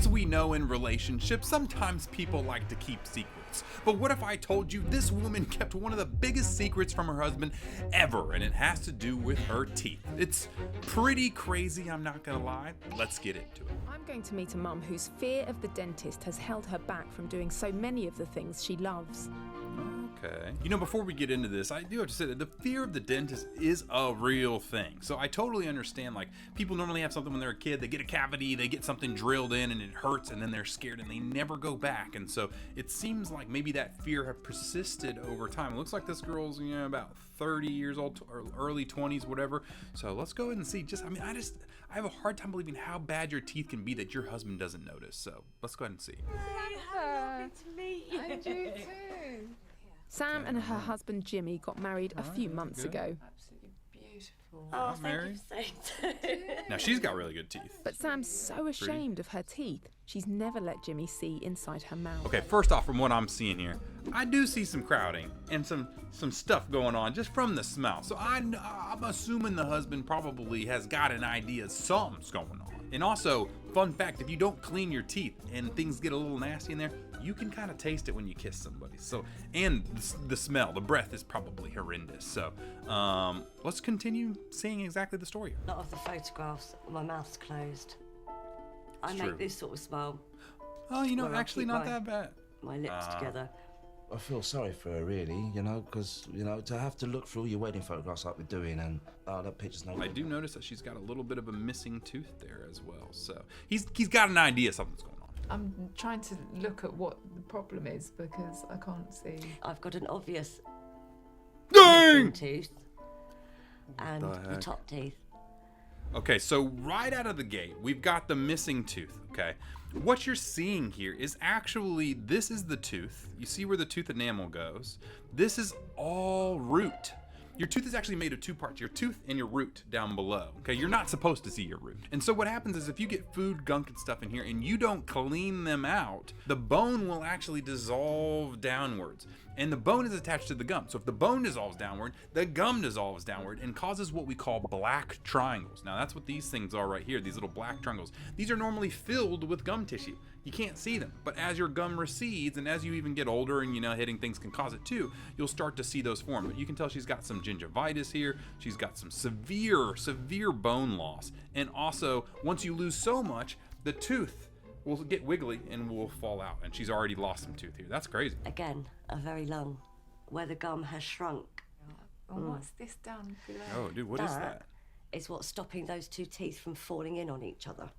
As we know in relationships, sometimes people like to keep secrets. But what if I told you this woman kept one of the biggest secrets from her husband ever, and it has to do with her teeth? It's pretty crazy, I'm not gonna lie. Let's get into it. I'm going to meet a mum whose fear of the dentist has held her back from doing so many of the things she loves. Okay. You know, before we get into this, I do have to say that the fear of the dentist is a real thing. So I totally understand, like, people normally have something when they're a kid, they get a cavity, they get something drilled in and it hurts, and then they're scared and they never go back. And so it seems like maybe that fear have persisted over time. It looks like this girl's, you know, about 30 years old or early 20s, whatever. So let's go ahead and see. I have a hard time believing how bad your teeth can be that your husband doesn't notice. So let's go ahead and see. How lovely to meet you. I do too. Sam and her husband Jimmy got married a few months ago. Absolutely beautiful. Oh, Mary? thank you for saying so. Now she's got really good teeth. But Sam's so ashamed of her teeth, she's never let Jimmy see inside her mouth. Okay, first off, from what I'm seeing here, I do see some crowding and some stuff going on just from the smell. So I'm assuming the husband probably has got an idea something's going on. And also, fun fact, if you don't clean your teeth and things get a little nasty in there, you can kind of taste it when you kiss somebody. So, and the smell, the breath is probably horrendous. So, let's continue seeing exactly the story. A lot of the photographs, my mouth's closed. I It's make true. this sort of smile. Oh, you know, Well, I'll actually keep not my- that bad. My lips together. I feel sorry for her, really, you know, because, you know, to have to look through your wedding photographs like we're doing and, that picture's no I good. do notice that she's got a little bit of a missing tooth there as well. So, he's got an idea something's going on. I'm trying to look at what the problem is because I can't see. I've got an obvious Dang! missing tooth and the the heck? top teeth. Okay, so right out of the gate, we've got the missing tooth, okay? What you're seeing here is actually, this is the tooth. You see where the tooth enamel goes. This is all root. Your tooth is actually made of two parts, your tooth and your root down below, okay? You're not supposed to see your root. And so what happens is if you get food, gunk, and stuff in here and you don't clean them out, the bone will actually dissolve downwards. And the bone is attached to the gum. So if the bone dissolves downward, the gum dissolves downward and causes what we call black triangles. Now that's what these things are right here, these little black triangles. These are normally filled with gum tissue. You can't see them, but as your gum recedes and as you even get older and, you know, hitting things can cause it too, you'll start to see those form. But you can tell she's got some gingivitis here. She's got some severe bone loss. And also, once you lose so much, the tooth will get wiggly and will fall out. And she's already lost some tooth here. That's crazy. Again, a very long, where the gum has shrunk. And what's this down below? Oh, dude, what is that? Is what's stopping those two teeth from falling in on each other.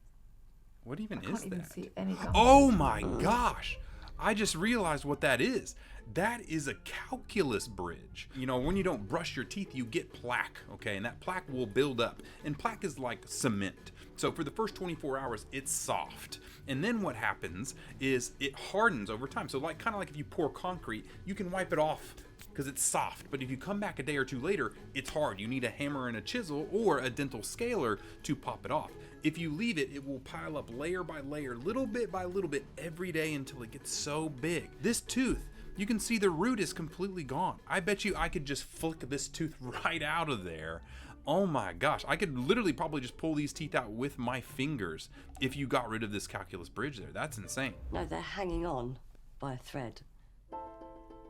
What even I is can't even that? see any gum. Oh my gosh. I just realized what that is. That is a calculus bridge. You know, when you don't brush your teeth, you get plaque, okay? And that plaque will build up. And plaque is like cement. So for the first 24 hours, it's soft. And then what happens is it hardens over time. So like kind of like if you pour concrete, you can wipe it off because it's soft. But if you come back a day or two later, it's hard. You need a hammer and a chisel or a dental scaler to pop it off. If you leave it, it will pile up layer by layer, little bit by little bit every day until it gets so big. This tooth, you can see the root is completely gone. I bet you I could just flick this tooth right out of there. Oh my gosh, I could literally probably just pull these teeth out with my fingers if you got rid of this calculus bridge there. That's insane. No, they're hanging on by a thread.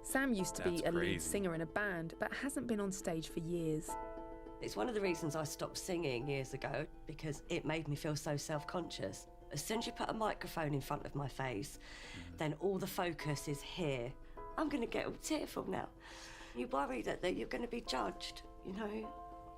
Sam used to be That's a crazy. lead singer in a band, but hasn't been on stage for years. It's one of the reasons I stopped singing years ago, because it made me feel so self-conscious. As soon as you put a microphone in front of my face, then all the focus is here. I'm going to get all tearful now. You worry that you're going to be judged, you know?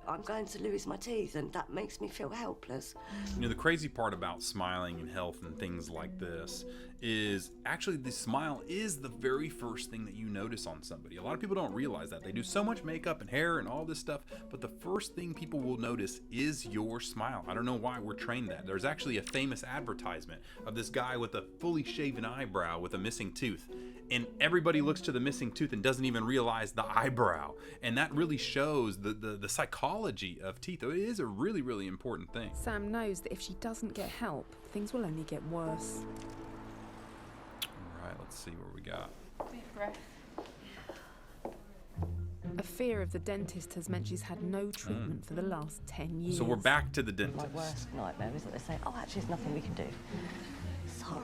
I'm going to lose my teeth, and that makes me feel helpless. You know, the crazy part about smiling and health and things like this is actually the smile is the very first thing that you notice on somebody. A lot of people don't realize that. They do so much makeup and hair and all this stuff, but the first thing people will notice is your smile. I don't know why we're trained that. There's actually a famous advertisement of this guy with a fully shaven eyebrow with a missing tooth, and everybody looks to the missing tooth and doesn't even realize the eyebrow. And that really shows the psychology of teeth. It is a really, really important thing. Sam knows that if she doesn't get help, things will only get worse. All right, let's see what we got. Deep breath. A fear of the dentist has meant she's had no treatment for the last 10 years. So we're back to the My dentist. worst nightmare is that they say, oh, actually, there's nothing we can do. So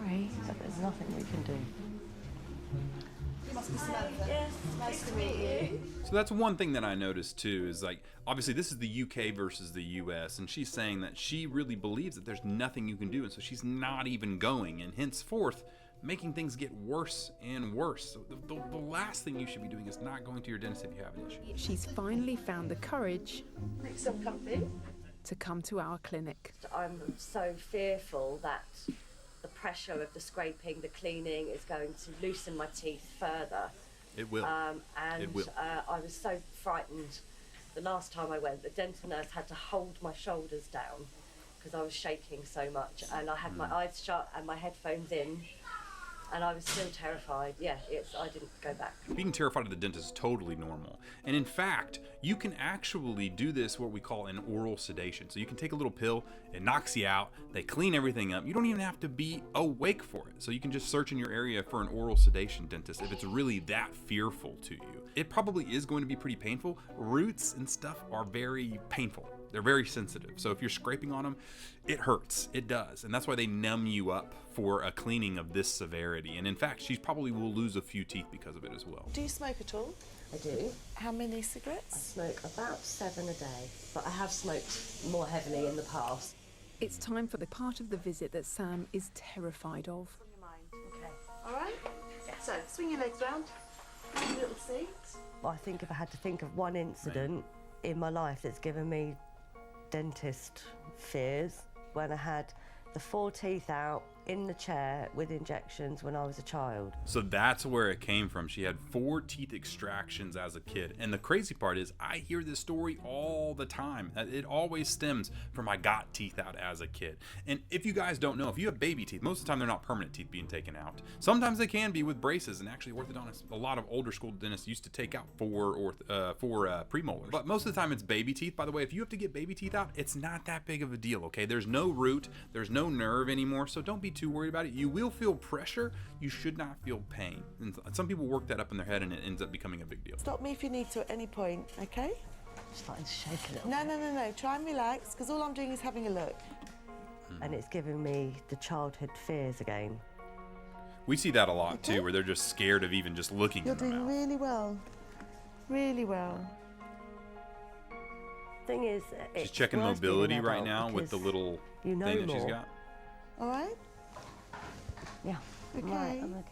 but there's nothing we can do. You must be Samantha. Yes, nice to meet you. So that's one thing that I noticed too, is like, obviously this is the UK versus the US, and she's saying that she really believes that there's nothing you can do, and so she's not even going, and henceforth making things get worse and worse. So the last thing you should be doing is not going to your dentist if you have an issue. She's finally found the courage Make yourself comfy. to come to our clinic. I'm so fearful that the pressure of the scraping, the cleaning is going to loosen my teeth further. It will. And It will. I was so frightened the last time I went. The dental nurse had to hold my shoulders down because I was shaking so much, and I had my eyes shut and my headphones in, and I was still terrified. Yeah, I didn't go back. Being terrified of the dentist is totally normal. And in fact, you can actually do this, what we call an oral sedation. So you can take a little pill, it knocks you out, they clean everything up. You don't even have to be awake for it. So you can just search in your area for an oral sedation dentist if it's really that fearful to you. It probably is going to be pretty painful. Roots and stuff are very painful. They're very sensitive. So if you're scraping on them, it hurts. It does. And that's why they numb you up for a cleaning of this severity. And in fact, she probably will lose a few teeth because of it as well. Do you smoke at all? I do. How many I cigarettes? smoke about 7 a day, but I have smoked more heavily in the past. It's time for the part of the visit that Sam is terrified of. Okay. All right? So, swing your legs round. Have a little seat. I think if I had to think of one incident in my life that's given me dentist fears, when I had the 4 teeth out in the chair with injections when I was a child. So that's where it came from. She had 4 teeth extractions as a kid. And the crazy part is I hear this story all the time. It always stems from I got teeth out as a kid. And if you guys don't know, if you have baby teeth, most of the time they're not permanent teeth being taken out. Sometimes they can be with braces, and actually orthodontists, a lot of older school dentists used to take out 4 premolars. But most of the time it's baby teeth. By the way, if you have to get baby teeth out, it's not that big of a deal, okay? There's no root, there's no nerve anymore, so don't be too worried about it. You will feel pressure, you should not feel pain. And some people work that up in their head and it ends up becoming a big deal. Stop me if you need to at any point, okay? I'm starting to shake a little. No. Try and relax, because all I'm doing is having a look. And it's giving me the childhood fears again. We see that a lot too, where they're just scared of even just looking You're in their doing mouth. really well. Really well. Thing is, She's it's checking worse being an mobility right adult now with the because little you know thing that she's more. got. All right? Yeah. Okay. Right, I'm okay.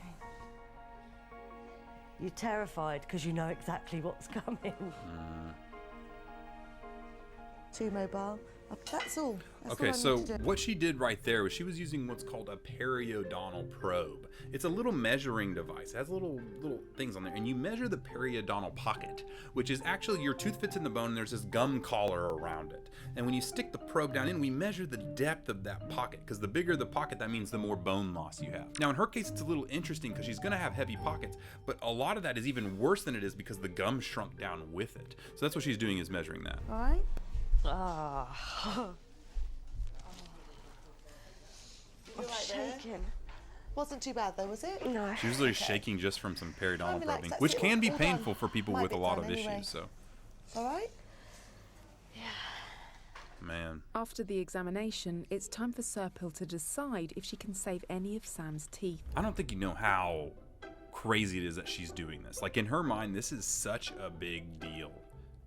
You're terrified because you know exactly what's coming. Too mobile. That's all. That's Okay, all I so need to do. what she did right there was she was using what's called a periodontal probe. It's a little measuring device. It has little things on there, and you measure the periodontal pocket, which is actually your tooth fits in the bone and there's this gum collar around it. And when you stick the probe down in, we measure the depth of that pocket, because the bigger the pocket, that means the more bone loss you have. Now in her case, it's a little interesting because she's gonna have heavy pockets, but a lot of that is even worse than it is because the gum shrunk down with it. So that's what she's doing, is measuring that. All right? Ah. You all right there? Shaking. Wasn't too bad though, was it? No. She's usually shaking just from some periodontal Relax, probing, that's which it, can be all painful done. for people Might with a be lot done of anyway. issues. So, All right? man. After the examination, it's time for Serpil to decide if she can save any of Sam's teeth. I don't think you know how crazy it is that she's doing this. Like, in her mind, this is such a big deal.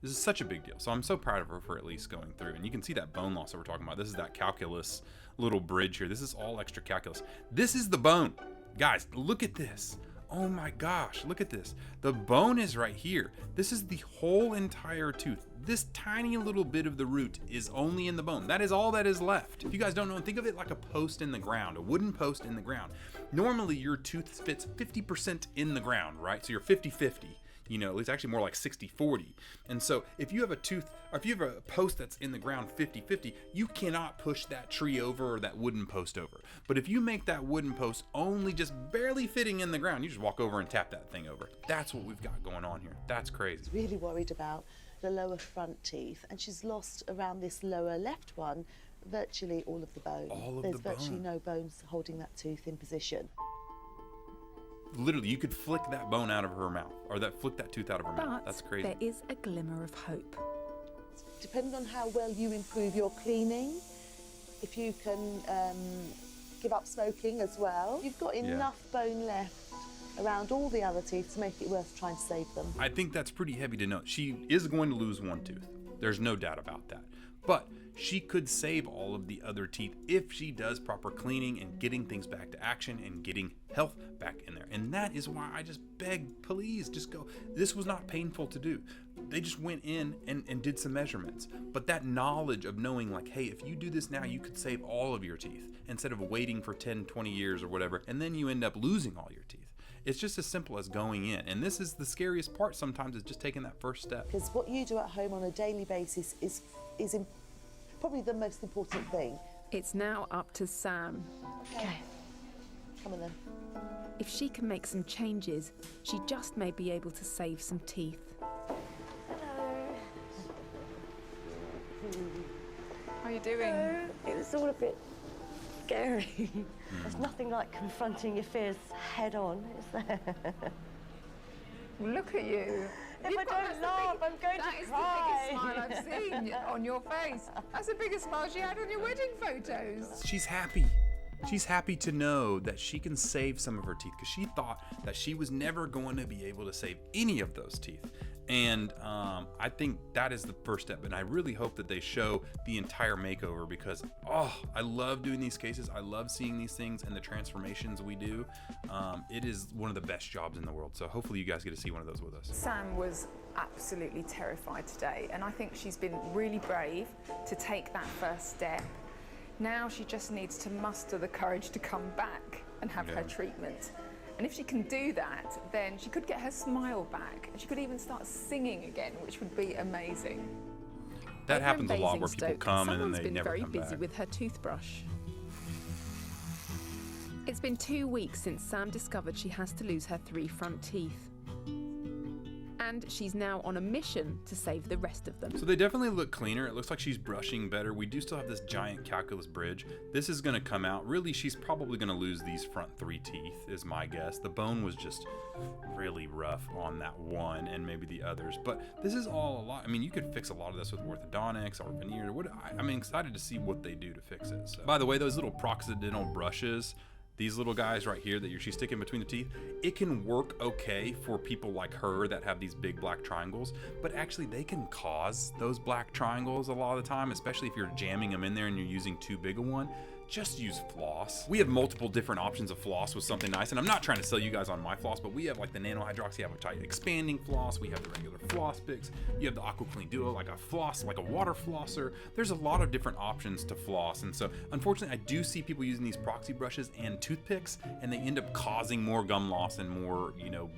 This is such a big deal. So I'm so proud of her for at least going through. And you can see that bone loss that we're talking about. This is that calculus little bridge here. This is all extra calculus. This is the bone. Guys, look at this. Oh my gosh, look at this. The bone is right here. This is the whole entire tooth. This tiny little bit of the root is only in the bone. That is all that is left. If you guys don't know, think of it like a post in the ground, a wooden post in the ground. Normally your tooth fits 50% in the ground, right? So you're 50-50. You know, it's actually more like 60-40. And so if you have a tooth, or if you have a post that's in the ground 50-50, you cannot push that tree over or that wooden post over. But if you make that wooden post only just barely fitting in the ground, you just walk over and tap that thing over. That's what we've got going on here. That's crazy. Really worried about the lower front teeth, and she's lost around this lower left one virtually all of the bone. All of There's the virtually bone. no bones holding that tooth in position. Literally, you could flick that bone out of her mouth, or flick that tooth out of her mouth. But That's crazy. there is a glimmer of hope. Depending on how well you improve your cleaning, if you can give up smoking as well. You've got enough bone left around all the other teeth to make it worth trying to save them. I think that's pretty heavy to know. She is going to lose one tooth. There's no doubt about that. But she could save all of the other teeth if she does proper cleaning and getting things back to action and getting health back in there. And that is why I just beg, please just go. This was not painful to do. They just went in and did some measurements. But that knowledge of knowing like, hey, if you do this now, you could save all of your teeth instead of waiting for 10, 20 years or whatever. And then you end up losing all your teeth. It's just as simple as going in. And this is the scariest part sometimes, is just taking that first step. Because what you do at home on a daily basis is probably the most important thing. It's now up to Sam. Okay. Come on then. If she can make some changes, she just may be able to save some teeth. How are you doing? It was all a bit scary. There's nothing like confronting your fears head on, is there? Look at you. If I don't laugh, I'm going to cry. That is the biggest smile I've seen on your face. That's the biggest smile she had on your wedding photos. She's happy. She's happy to know that she can save some of her teeth, because she thought that she was never going to be able to save any of those teeth. And I think that is the first step. And I really hope that they show the entire makeover, because, I love doing these cases. I love seeing these things and the transformations we do. It is one of the best jobs in the world. So hopefully you guys get to see one of those with us. Sam was absolutely terrified today, and I think she's been really brave to take that first step. Now she just needs to muster the courage to come back and have her treatment. And if she can do that, then she could get her smile back, and she could even start singing again, which would be amazing. That Over happens in a lot where people Basingstoke, come and then they someone's never been come very busy back. with her toothbrush. It's been 2 weeks since Sam discovered she has to lose her 3 front teeth. And she's now on a mission to save the rest of them. So they definitely look cleaner. It looks like she's brushing better. We do still have this giant calculus bridge. This is going to come out. Really, she's probably going to lose these front 3 teeth, is my guess. The bone was just really rough on that one and maybe the others. But this is all a lot. I mean, you could fix a lot of this with orthodontics or veneer. I'm excited to see what they do to fix it. So, by the way, those little proxidental brushes, these little guys right here that she's sticking between the teeth, it can work okay for people like her that have these big black triangles, but actually they can cause those black triangles a lot of the time, especially if you're jamming them in there and you're using too big a one. Just use floss. We have multiple different options of floss with something nice, and I'm not trying to sell you guys on my floss, but we have like the nano hydroxyapatite expanding floss, we have the regular floss picks, you have the Aqua Clean Duo, like a floss, like a water flosser. There's a lot of different options to floss, and so unfortunately I do see people using these proxy brushes and toothpicks, and they end up causing more gum loss and more,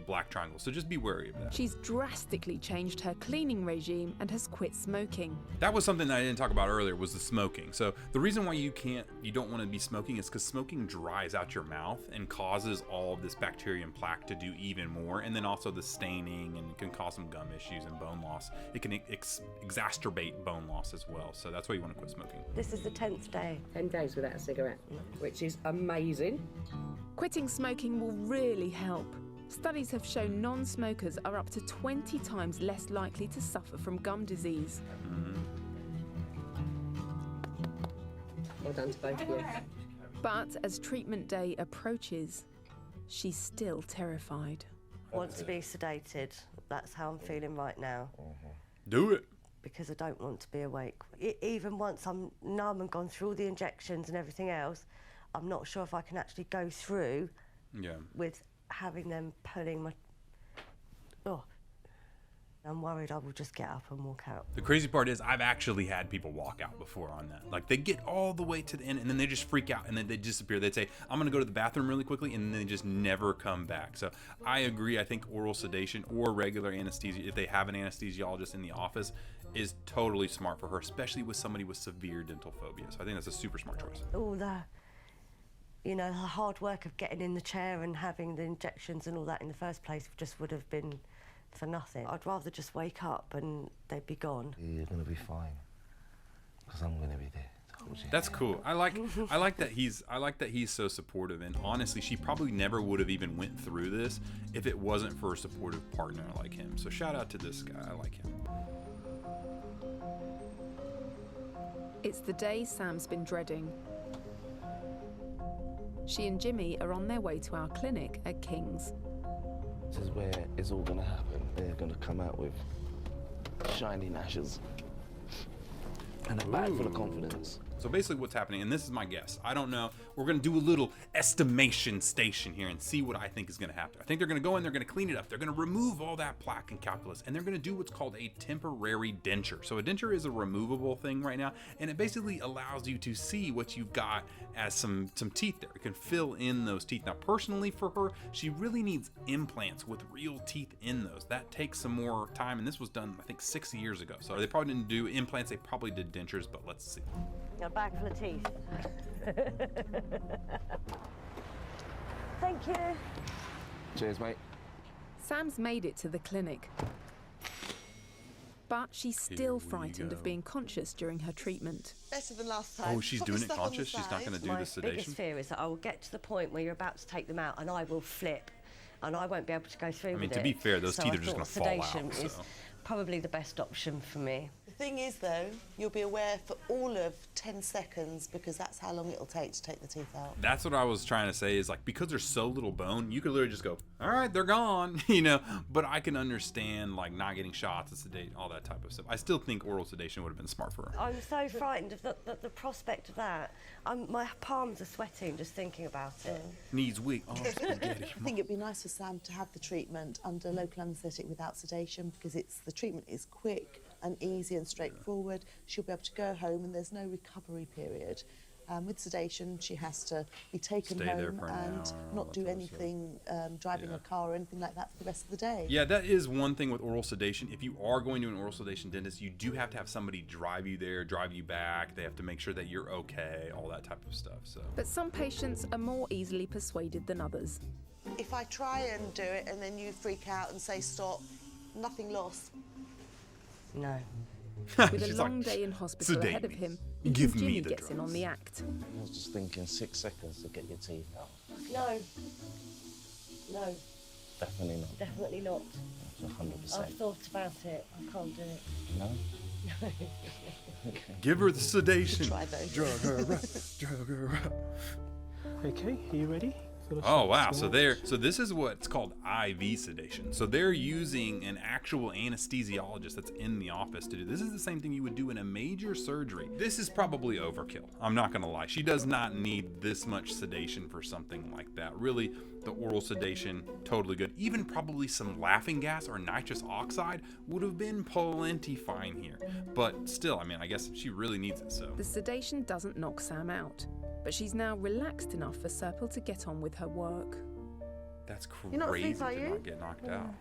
black triangles. So just be wary of that. She's drastically changed her cleaning regime and has quit smoking. That was something that I didn't talk about earlier, was the smoking. So the reason why you don't want to be smoking is because smoking dries out your mouth and causes all of this bacteria and plaque to do even more, and then also the staining, and it can cause some gum issues and bone loss. It can exacerbate bone loss as well, so that's why you want to quit smoking. This is the 10th day. 10 days without a cigarette, which is amazing. Quitting smoking will really help. Studies have shown non-smokers are up to 20 times less likely to suffer from gum disease. Well done to both of you. But as treatment day approaches, she's still terrified. I want to be sedated. That's how I'm feeling right now. Do it. Because I don't want to be awake. Even once I'm numb and gone through all the injections and everything else, I'm not sure if I can actually go through with having them pulling my... I'm worried I will just get up and walk out. The crazy part is I've actually had people walk out before on that. Like, they get all the way to the end and then they just freak out and then they disappear. They'd say, I'm gonna go to the bathroom really quickly, and then they just never come back. So I agree. I think oral sedation or regular anesthesia, if they have an anesthesiologist in the office, is totally smart for her, especially with somebody with severe dental phobia. So I think that's a super smart choice. All the hard work of getting in the chair and having the injections and all that in the first place just would have been for nothing. I'd rather just wake up and they'd be gone. You're gonna be fine, because I'm gonna be there. That's cool. I like that he's so supportive, and honestly, she probably never would have even went through this if it wasn't for a supportive partner like him. So shout out to this guy. I like him. It's the day Sam's been dreading. She and Jimmy are on their way to our clinic at King's. This is where it's all gonna happen. They're gonna come out with shiny gnashes and a bag full of confidence. So basically what's happening, and this is my guess, I don't know, we're going to do a little estimation station here and see what I think is going to happen. I think they're going to go in, they're going to clean it up, they're going to remove all that plaque and calculus, and they're going to do what's called a temporary denture. So a denture is a removable thing right now, and it basically allows you to see what you've got as some teeth there. You can fill in those teeth. Now personally for her, she really needs implants with real teeth in those. That takes some more time, and this was done I think 6 years ago. So they probably didn't do implants, they probably did dentures, but let's see. Got a bag full of teeth. Thank you. Cheers, mate. Sam's made it to the clinic, but she's still frightened of being conscious during her treatment. Better than last time. Oh, she's Put the doing it stuff on the conscious? She's not side. going to do My the sedation? biggest fear is that I will get to the point where you're about to take them out and I will flip and I won't be able to go through with it. to be fair, those teeth are just gonna fall out, sedation is so. probably the best option for me. The thing is, though, you'll be aware for all of 10 seconds because that's how long it'll take to take the teeth out. That's what I was trying to say is like, because there's so little bone, you could literally just go, all right, they're gone, you know, but I can understand like not getting shots and sedate, all that type of stuff. I still think oral sedation would have been smart for her. I'm so frightened of the prospect of that. My palms are sweating just thinking about it. Knees weak, oh, spaghetti. I think it'd be nice for Sam to have the treatment under local anaesthetic without sedation because the treatment is quick and easy and straightforward. She'll be able to go home and there's no recovery period. With sedation, she has to be taken Stay there home for an and hour, all not that do type of stuff. anything, driving Yeah. a car or anything like that for the rest of the day. Yeah, that is one thing with oral sedation. If you are going to an oral sedation dentist, you do have to have somebody drive you there, drive you back. They have to make sure that you're okay, all that type of stuff. So But some patients are more easily persuaded than others. If I try and do it and then you freak out and say stop, nothing lost. No. With a She's long like, day in hospital "Sedate ahead of me. him, Give even me Jimmy the gets in on drugs." the act. I was just thinking 6 seconds to get your teeth out. No. No, Definitely not. definitely not. 100%. I've thought about it. I can't do it. No? give her the sedation. Try those. Drug her up, drug her up. Okay, are you ready? for the Oh wow! shots? So this is what's called IV sedation. So they're using an actual anesthesiologist that's in the office to do this. Is the same thing you would do in a major surgery. This is probably overkill. I'm not gonna lie. She does not need this much sedation for something like that. Really, the oral sedation, totally good. Even probably some laughing gas or nitrous oxide would have been plenty fine here. But still, I mean, I guess she really needs it. So The sedation doesn't knock Sam out, but she's now relaxed enough for Serpil to get on with her work. that's You're not crazy asleep, are to you? not get knocked out.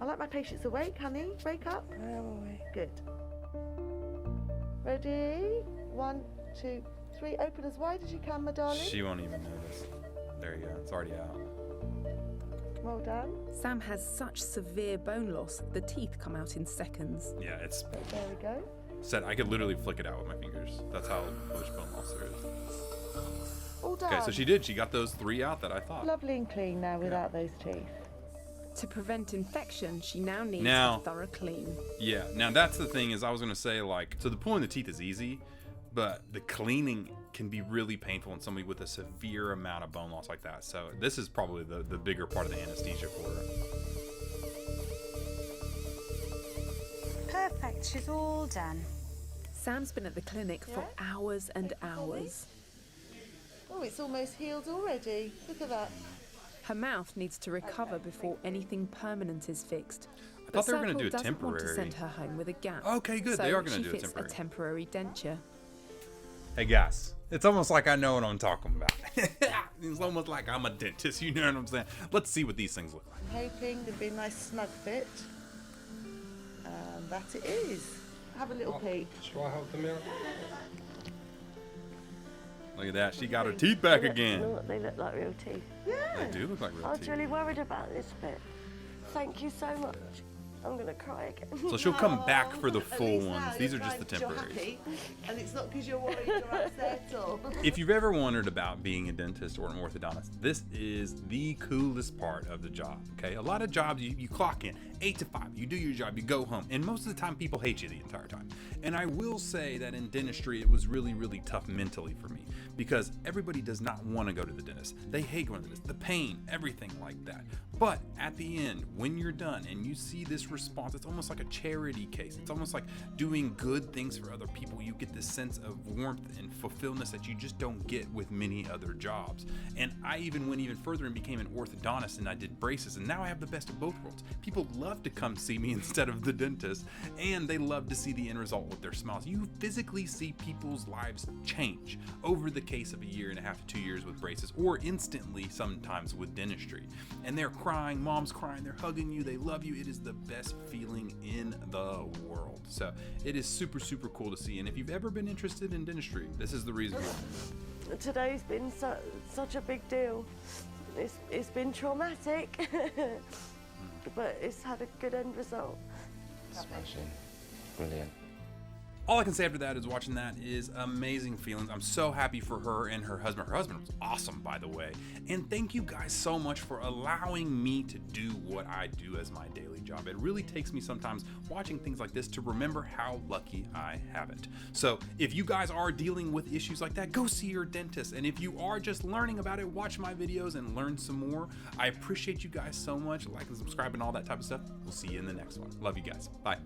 I like my patients awake, honey. Wake up. Oh, Good. Ready? 1, 2, 3. Open as wide as you can, my darling. She won't even notice. There you go. It's already out. Well done. Sam has such severe bone loss, the teeth come out in seconds. Yeah, it's There we go. said I could literally flick it out with my fingers. That's how much bone loss there is. All done. Okay, so she did. She got those 3 out that I thought. Lovely and clean now without those teeth. To prevent infection, she now needs Now- a thorough clean. Yeah. Now that's the thing is I was gonna say like so the pulling the teeth is easy, but the cleaning can be really painful in somebody with a severe amount of bone loss like that. So this is probably the bigger part of the anesthesia for her. Perfect, she's all done. Sam's been at the clinic for hours and hours. Oh, it's almost healed already. Look at that. Her mouth needs to recover before anything permanent is fixed. I thought they were gonna Serpil do a doesn't want to temporary. send her home with a gap. Okay, good. So They are gonna she do a fits temporary. a temporary denture. Hey guys, it's almost like I know what I'm talking about. It's almost like I'm a dentist, you know what I'm saying? Let's see what these things look like. I'm hoping there'll be a nice snug fit. And that it is. Have a little peek. Shall I help them out? Look at that, she got her teeth back You again. know what? They look like real teeth. They do look like real I was teeth. really worried about this bit. Thank you so much. I'm gonna cry again. So she'll come back for the At full least ones. now These you're are just the crying 'cause you're temporaries. happy, and it's not because you're worried you're upset or. If you've ever wondered about being a dentist or an orthodontist, this is the coolest part of the job, okay? A lot of jobs, you clock in 8 to 5, you do your job, you go home, and most of the time people hate you the entire time. And I will say that in dentistry, it was really, really tough mentally for me because everybody does not want to go to the dentist. They hate going to the dentist, the pain, everything like that. But at the end, when you're done and you see this response, it's almost like a charity case. It's almost like doing good things for other people. You get this sense of warmth and fulfillment that you just don't get with many other jobs. And I even went even further and became an orthodontist, and I did braces, and now I have the best of both worlds. People love to come see me instead of the dentist, and they love to see the end result with their smiles. You physically see people's lives change over the case of a year and a half to 2 years with braces, or instantly sometimes with dentistry. And they're crying, mom's crying, they're hugging you, they love you. It is the best feeling in the world. So it is super, super cool to see. And if you've ever been interested in dentistry, this is the reason why. Today's been such a big deal. It's been traumatic, but it's had a good end result. Smashing. Brilliant. All I can say after that is watching that is amazing feelings. I'm so happy for her and her husband. Her husband was awesome, by the way. And thank you guys so much for allowing me to do what I do as my daily job. It really takes me sometimes watching things like this to remember how lucky I have it. So if you guys are dealing with issues like that, go see your dentist. And if you are just learning about it, watch my videos and learn some more. I appreciate you guys so much. Like and subscribe and all that type of stuff. We'll see you in the next one. Love you guys. Bye.